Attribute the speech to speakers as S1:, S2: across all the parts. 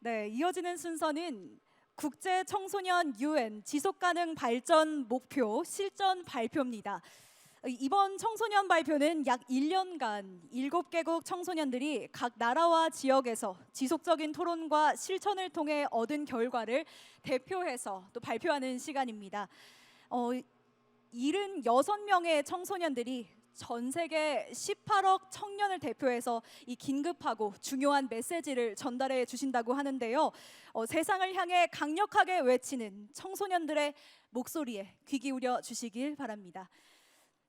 S1: 네, 이어지는 순서는 국제 청소년 UN 지속가능 발전 목표 실전 발표입니다. 이번 청소년 발표는 약 1년간 7개국 청소년들이 각 나라와 지역에서 지속적인 토론과 실천을 통해 얻은 결과를 대표해서 또 발표하는 시간입니다. 76명의 청소년들이 전 세계 18억 청년을 대표해서 이 긴급하고 중요한 메시지를 전달해 주신다고 하는데요. 세상을 향해 강력하게 외치는 청소년들의 목소리에 귀 기울여 주시길 바랍니다.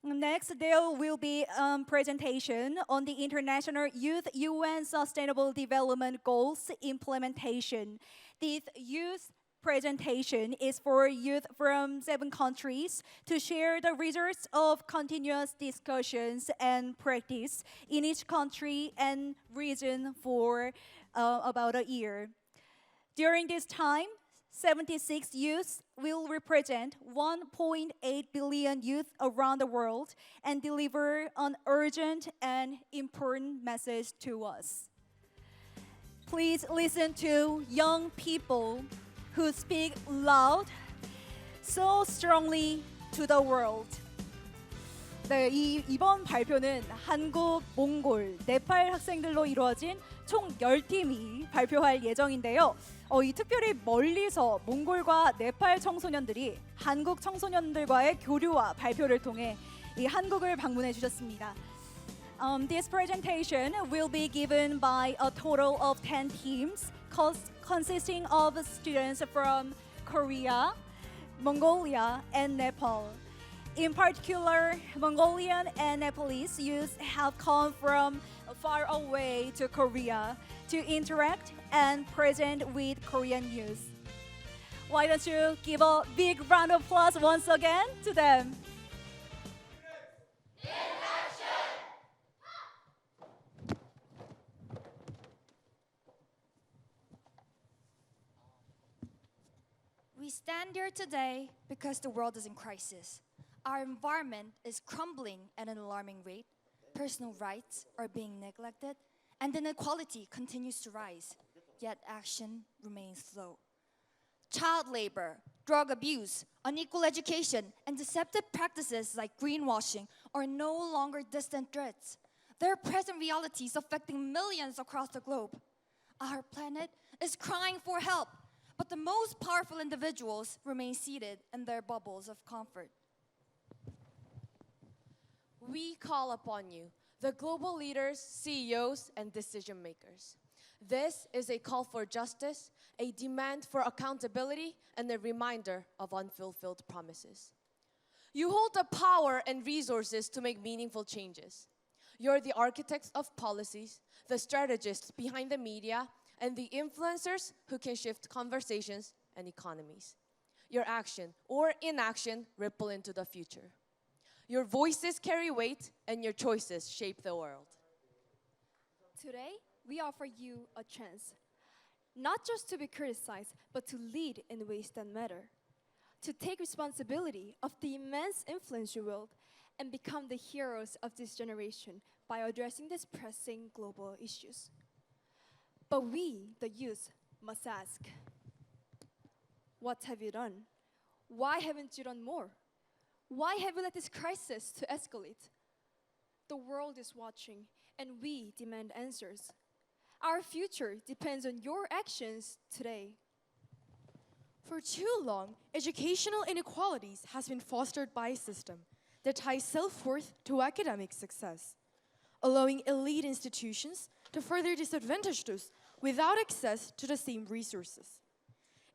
S1: Next, there will be a presentation on the International Youth UN Sustainable Development Goals implementation. This youth presentation is for youth from 7 countries to share the results of continuous discussions and practice in each country and region for about a year. During this time, 76 youths will represent 1.8 billion youth around the world and deliver an urgent and important message to us. Please listen to young people who speak loud, so strongly to the world. 네, 이번 발표는 한국, 몽골, 네팔 학생들로 이루어진 총 10팀이 발표할 예정인데요. 이 특별히 멀리서 몽골과 네팔 청소년들이 한국 청소년들과의 교류와 발표를 통해 이 한국을 방문해 주셨습니다. This presentation will be given by a total of 10 teams consisting of students from Korea, Mongolia, and Nepal. In particular, Mongolian and Nepalese youth have come from far away to Korea to interact and present with Korean youth. Why don't you give a big round of applause once again to them?
S2: We stand here today because the world is in crisis. Our environment is crumbling at an alarming rate. Personal rights are being neglected, and inequality continues to rise. Yet action remains slow. Child labor, drug abuse, unequal education, and deceptive practices like greenwashing are no longer distant threats. They're present realities affecting millions across the globe. Our planet is crying for help, but the most powerful individuals remain seated in their bubbles of comfort.
S3: We call upon you, the global leaders, CEOs, and decision makers. This is a call for justice, a demand for accountability, and a reminder of unfulfilled promises. You hold the power and resources to make meaningful changes. You're the architects of policies, the strategists behind the media, and the influencers who can shift conversations and economies. Your action or inaction ripple into the future. Your voices carry weight, and your choices shape the world.
S4: Today, we offer you a chance, not just to be criticized, but to lead in ways that matter, to take responsibility of the immense influence you wield, and become the heroes of this generation by addressing these pressing global issues. But we, the youth, must ask, what have you done? Why haven't you done more? Why have you let this crisis to escalate? The world is watching, and we demand answers. Our future depends on your actions today.
S5: For too long, educational inequalities has been fostered by a system that ties self-worth to academic success, allowing elite institutions to further disadvantage those without access to the same resources.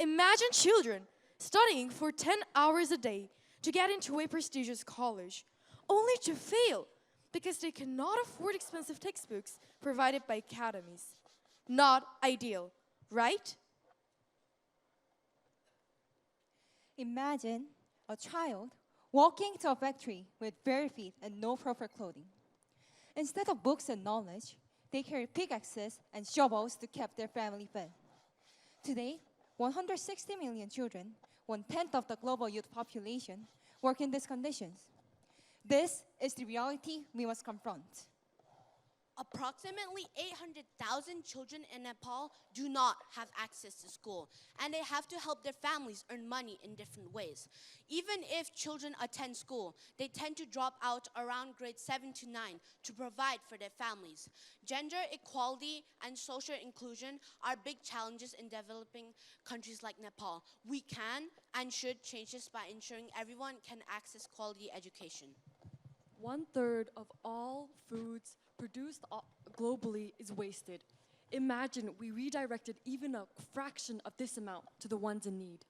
S5: Imagine children studying for 10 hours a day to get into a prestigious college, only to fail because they cannot afford expensive textbooks provided by academies. Not ideal, right?
S6: Imagine a child walking to a factory with bare feet and no proper clothing. Instead of books and knowledge, they carry pickaxes and shovels to keep their family fed. Today, 160 million children, 1/10 of the global youth population, work in these conditions. This is the reality we must confront.
S7: Approximately 800,000 children in Nepal do not have access to school, and they have to help their families earn money in different ways. Even if children attend school, they tend to drop out around grade 7 to 9 to provide for their families. Gender equality and social inclusion are big challenges in developing countries like Nepal. We can and should change this by ensuring everyone can access quality education.
S8: 1/3 of all foods produced globally is wasted. Imagine we redirected even a fraction of this amount to the ones in need.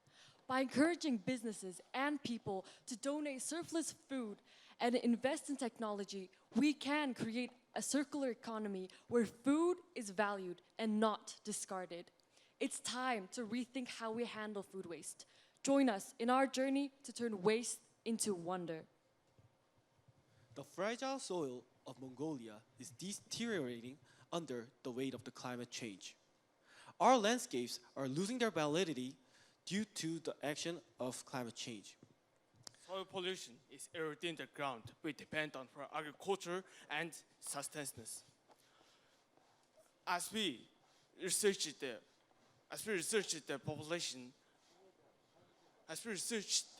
S8: By encouraging businesses and people to donate surplus food and invest in technology, we can create a circular economy where food is valued and not discarded. It's time to rethink how we handle food waste. Join us in our journey to turn waste into wonder.
S9: The fragile soil of Mongolia is deteriorating under the weight of the climate change. Our landscapes are losing their validity due to the action of climate change.
S10: Soil pollution is eroding the ground we depend on for agriculture and sustenance. As we researched the population, as we researched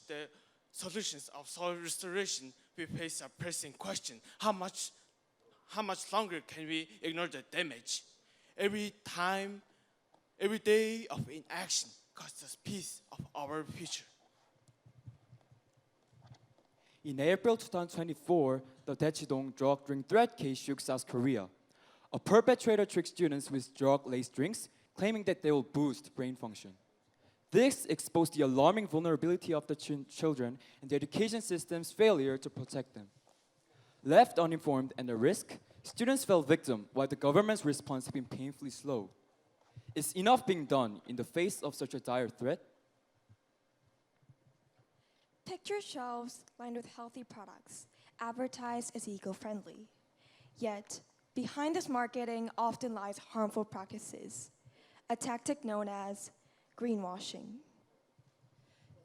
S10: the solutions of soil restoration, we face a pressing question: how much longer can we ignore the damage? Every day of inaction costs us piece of our future.
S11: In April 2024, the Daechidong drug drink threat case shook South Korea. A perpetrator tricked students with drug-laced drinks, claiming that they will boost brain function. This exposed the alarming vulnerability of the children and the education system's failure to protect them. Left uninformed and at risk, students fell victim while the government's response has been painfully slow. Is enough being done in the face of such a dire threat?
S12: Picture shelves lined with healthy products, advertised as eco-friendly. Yet, behind this marketing often lies harmful practices, a tactic known as greenwashing.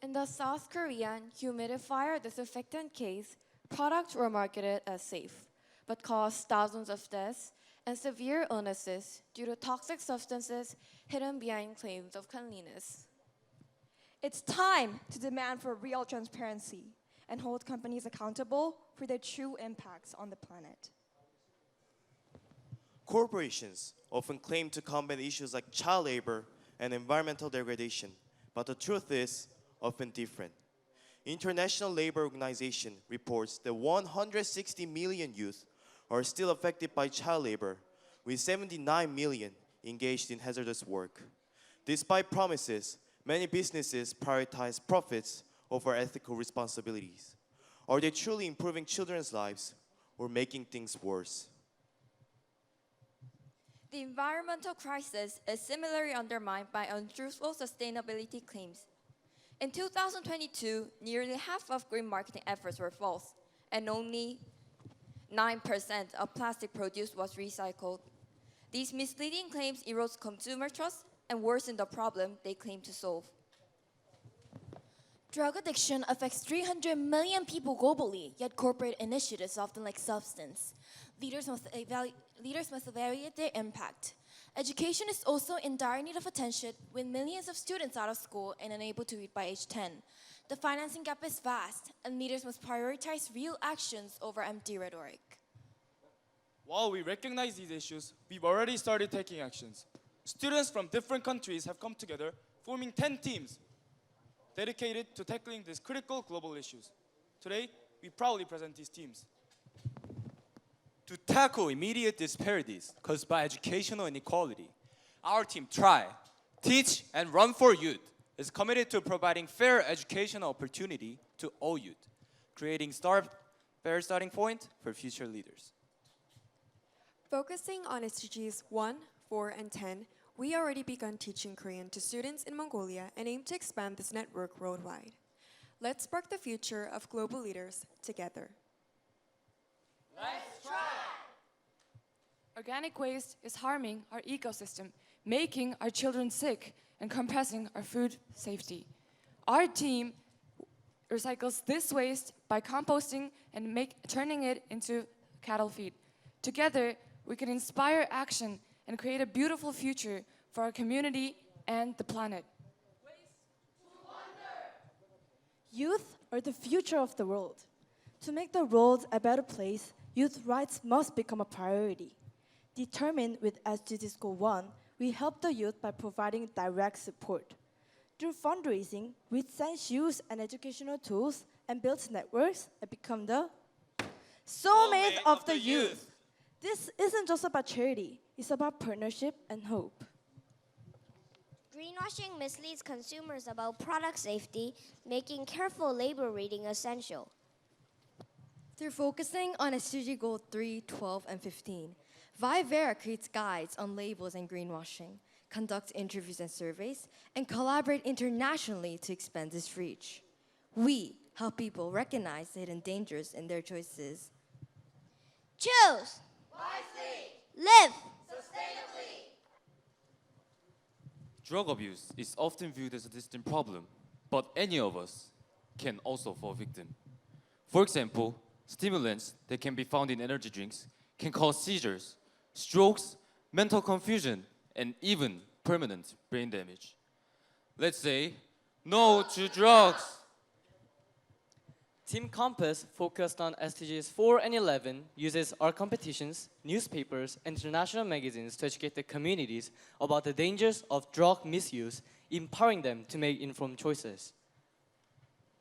S13: In the South Korean humidifier disinfectant case, products were marketed as safe, but caused thousands of deaths and severe illnesses due to toxic substances hidden behind claims of cleanliness.
S12: It's time to demand for real transparency and hold companies accountable for their true impacts on the planet.
S14: Corporations often claim to combat issues like child labor and environmental degradation, but the truth is often different. International Labor Organization reports that 160 million youth are still affected by child labor, with 79 million engaged in hazardous work. Despite promises, many businesses prioritize profits over ethical responsibilities. Are they truly improving children's lives or making things worse?
S13: The environmental crisis is similarly undermined by untruthful sustainability claims. In 2022, nearly half of green marketing efforts were false, and only 9% of plastic produced was recycled. These misleading claims erode consumer trust and worsen the problem they claim to solve.
S2: Drug addiction affects 300 million people globally, yet corporate initiatives often lack substance. Leaders must evaluate their impact. Education is also in dire need of attention with millions of students out of school and unable to read by age 10. The financing gap is vast, and leaders must prioritize real actions over empty rhetoric.
S10: While we recognize these issues, we've already started taking actions. Students from different countries have come together, forming 10 teams dedicated to tackling these critical global issues. Today, we proudly present these teams.
S15: To tackle immediate disparities caused by educational inequality, our team Try, Teach, and Run for Youth is committed to providing fair educational opportunity to all youth, creating fair starting point for future leaders.
S16: Focusing on SDGs 1, 4, and 10, we already begun teaching Korean to students in Mongolia and aim to expand this network worldwide. Let's spark the future of global leaders together.
S17: Let's try! Organic waste is harming our ecosystem, making our children sick, and compressing our food safety. Our team recycles this waste by composting and turning it into cattle feed. Together, we can inspire action and create a beautiful future for our community and the planet.
S18: Youth are the future of the world. To make the world a better place, youth rights must become a priority. Determined with SDGs Goal 1, we help the youth by providing direct support. Through fundraising, we send shoes and educational tools and build networks and become the soulmate of the youth. This isn't just about charity, it's about partnership and hope.
S19: Greenwashing misleads consumers about product safety, making careful label reading essential.
S20: Through focusing on SDG Goal 3, 12, and 15, Vivera creates guides on labels and greenwashing, conducts interviews and surveys, and collaborate internationally to expand this reach. We help people recognize the hidden dangers in their choices.
S19: Choose wisely. Live
S21: sustainably. Drug abuse is often viewed as a distant problem, but any of us can also fall victim. For example, stimulants that can be found in energy drinks can cause seizures, strokes, mental confusion, and even permanent brain damage. Let's say no to drugs.
S22: Team Compass, focused on SDGs 4 and 11, uses our competitions, newspapers, and international magazines to educate the communities about the dangers of drug misuse, empowering them to make informed choices.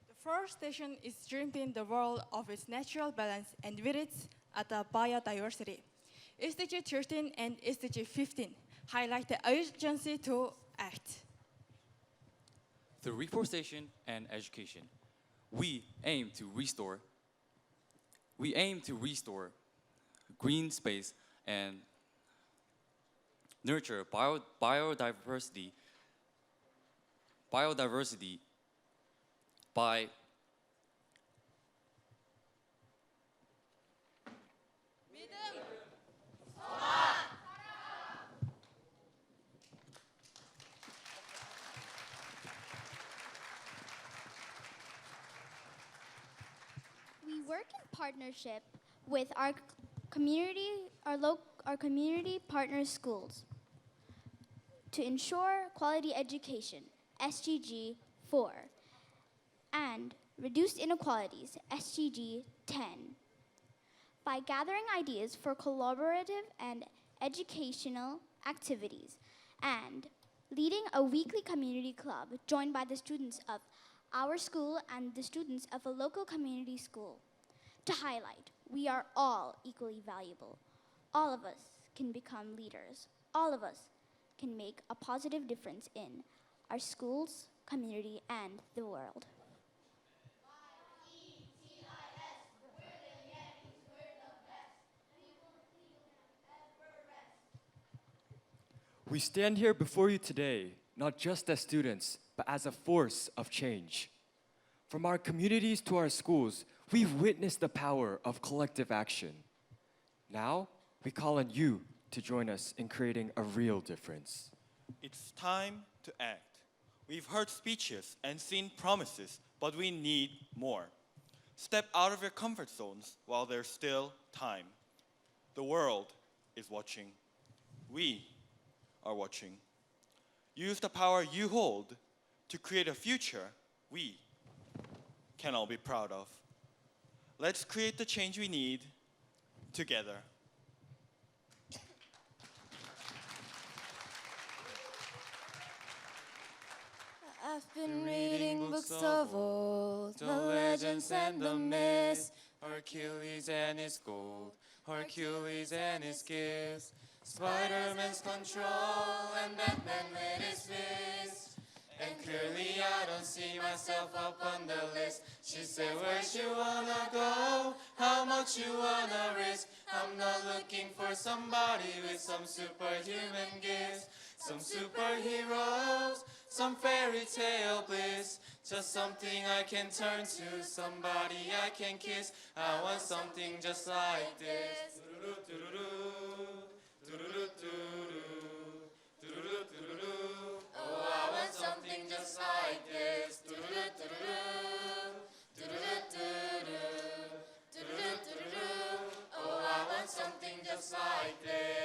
S23: Deforestation is stripping the world of its natural balance and with it at the biodiversity. SDG 13 and SDG 15 highlight the urgency to act.
S21: Through reforestation and education, we aim to restore green space and nurture biodiversity by
S24: We work in partnership with our community partner schools to ensure quality education, SDG 4, and reduced inequalities, SDG 10. By gathering ideas for collaborative and educational activities and leading a weekly community club joined by the students of our school and the students of a local community school. To highlight, we are all equally valuable. All of us can become leaders. All of us can make a positive difference in our schools, community, and the world.
S11: We stand here before you today, not just as students, but as a force of change. From our communities to our schools, we've witnessed the power of collective action. Now, we call on you to join us in creating a real difference.
S25: It's time to act. We've heard speeches and seen promises, but we need more. Step out of your comfort zones while there's still time. The world is watching. We are watching. Use the power you hold to create a future we can all be proud of. Let's create the change we need together.
S26: I've been reading books of old, the legends and the myths,
S21: Hercules and his gold, Hercules and his gifts, Spider-Man's control and Batman with his fist. And clearly I don't see myself up on the list. She said, where'd you wanna go? How much you wanna risk? I'm not looking for somebody with some superhuman gifts, some superheroes, some fairy tale bliss. Just something I can turn to, somebody I can kiss. I want something just like this. Oh, I want something just like this. day.